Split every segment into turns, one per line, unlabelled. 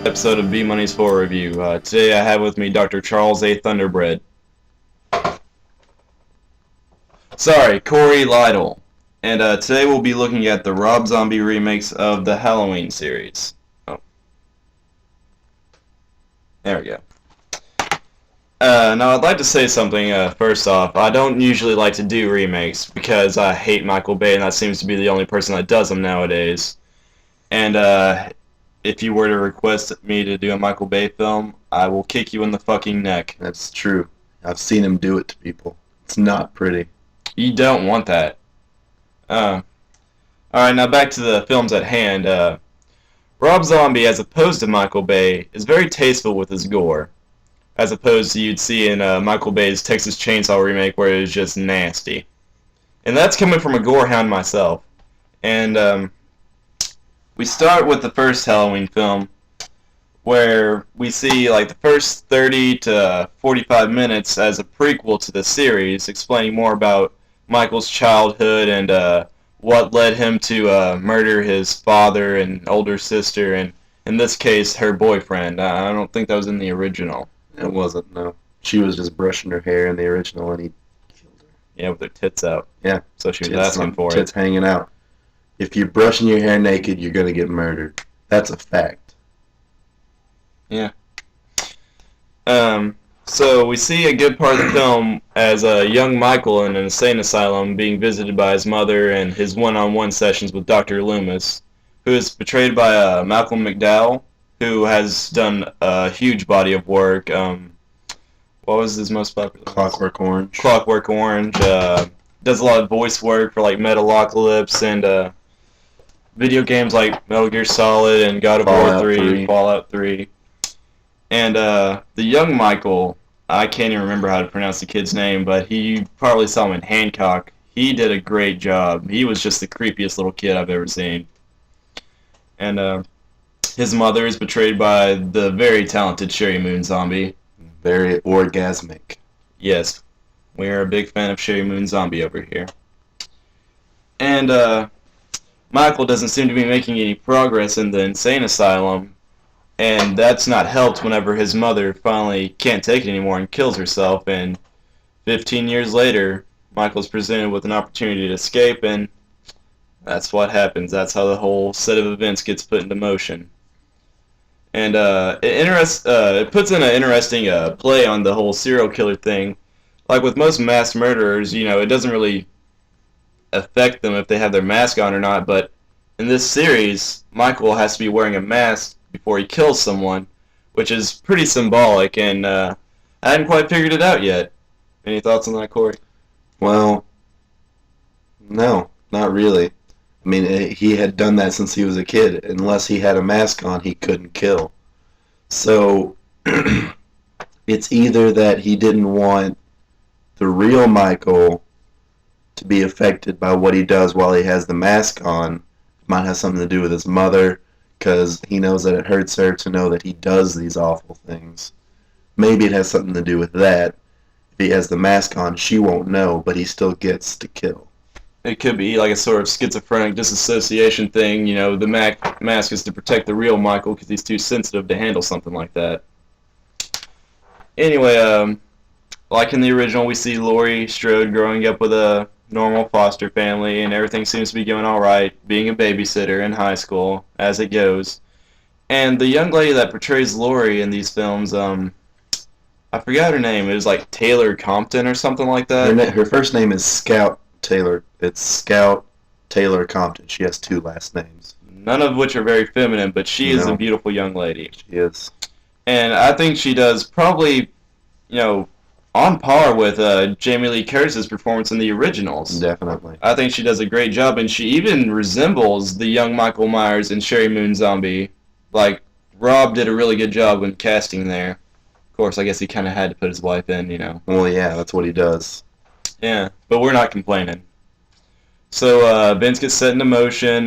Episode of B Money's Horror Review. Today I have with me Dr. Charles A. Thunderbread. Sorry, Corey Lytle. And today we'll be looking at the Rob Zombie remakes of the Halloween series. Oh. There we go. Now I'd like to say something first off. I don't usually like to do remakes because I hate Michael Bay and that seems to be the only person that does them nowadays. And if you were to request me to do a Michael Bay film, I will kick you in the fucking neck.
That's true. I've seen him do it to people. It's not pretty.
You don't want that. Alright, now back to the films at hand. Rob Zombie, as opposed to Michael Bay, is very tasteful with his gore. As opposed to you'd see in Michael Bay's Texas Chainsaw remake where it was just nasty. And that's coming from a gorehound myself. And we start with the first Halloween film, where we see like the first 30 to 45 minutes as a prequel to the series, explaining more about Michael's childhood and what led him to murder his father and older sister, and in this case, her boyfriend. I don't think that was in the original.
It wasn't, no. She was just brushing her hair in the original and he killed her.
Yeah, with her tits out.
Yeah.
So she was asking for it.
Tits hanging out. If you're brushing your hair naked, you're going to get murdered. That's a fact.
Yeah. So we see a good part of the film as a young Michael in an insane asylum being visited by his mother and his one-on-one sessions with Dr. Loomis, who is portrayed by Malcolm McDowell, who has done a huge body of work. What was his most popular?
Clockwork Orange.
Clockwork Orange. Does a lot of voice work for like Metalocalypse and video games like Metal Gear Solid and God of War 3, Fallout 3. And the young Michael, I can't even remember how to pronounce the kid's name, but you probably saw him in Hancock. He did a great job. He was just the creepiest little kid I've ever seen. And his mother is portrayed by the very talented Sheri Moon Zombie.
Very orgasmic.
Yes, we are a big fan of Sheri Moon Zombie over here. And Michael doesn't seem to be making any progress in the insane asylum, and that's not helped whenever his mother finally can't take it anymore and kills herself, and 15 years later, Michael's presented with an opportunity to escape, and that's what happens. That's how the whole set of events gets put into motion. And it puts in an interesting play on the whole serial killer thing. Like with most mass murderers, you know, it doesn't really affect them if they have their mask on or not, but in this series, Michael has to be wearing a mask before he kills someone, which is pretty symbolic, and I hadn't quite figured it out yet. Any thoughts on that, Corey?
Well, no, not really. I mean, he had done that since he was a kid. Unless he had a mask on, he couldn't kill. So, it's either that he didn't want the real Michael to be affected by what he does while he has the mask on. It might have something to do with his mother, because he knows that it hurts her to know that he does these awful things. Maybe it has something to do with that. If he has the mask on, she won't know, but he still gets to kill.
It could be like a sort of schizophrenic disassociation thing. You know, the mask is to protect the real Michael because he's too sensitive to handle something like that. Anyway, like in the original, we see Laurie Strode growing up with a normal foster family, and everything seems to be going all right, being a babysitter in high school, as it goes. And the young lady that portrays Laurie in these films, I forgot her name. It was like Taylor Compton or something like that.
Her first name is Scout Taylor. It's Scout Taylor Compton. She has two last names.
None of which are very feminine, but she is a beautiful young lady.
She is.
And I think she does probably, you know, on par with Jamie Lee Curtis's performance in the originals.
Definitely.
I think she does a great job, and she even resembles the young Michael Myers in Sheri Moon Zombie. Like, Rob did a really good job when casting there. Of course, I guess he kind of had to put his wife in, you know.
Well, yeah, that's what he does.
Yeah, but we're not complaining. So events get set into motion,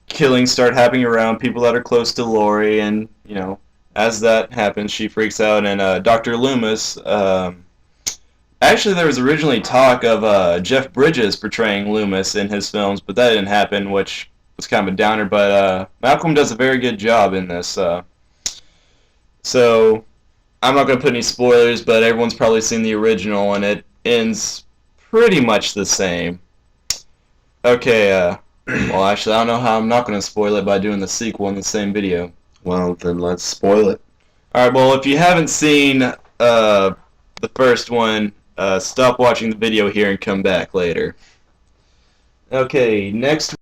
killings start happening around people that are close to Laurie, and, you know, as that happens, she freaks out, and Dr. Loomis, actually there was originally talk of Jeff Bridges portraying Loomis in his films, but that didn't happen, which was kind of a downer, but Malcolm does a very good job in this. So I'm not going to put any spoilers, but everyone's probably seen the original, and it ends pretty much the same. Okay, well, actually, I don't know how I'm not going to spoil it by doing the sequel in the same video.
Well, then let's spoil it.
Alright, well, if you haven't seen the first one, stop watching the video here and come back later. Okay, next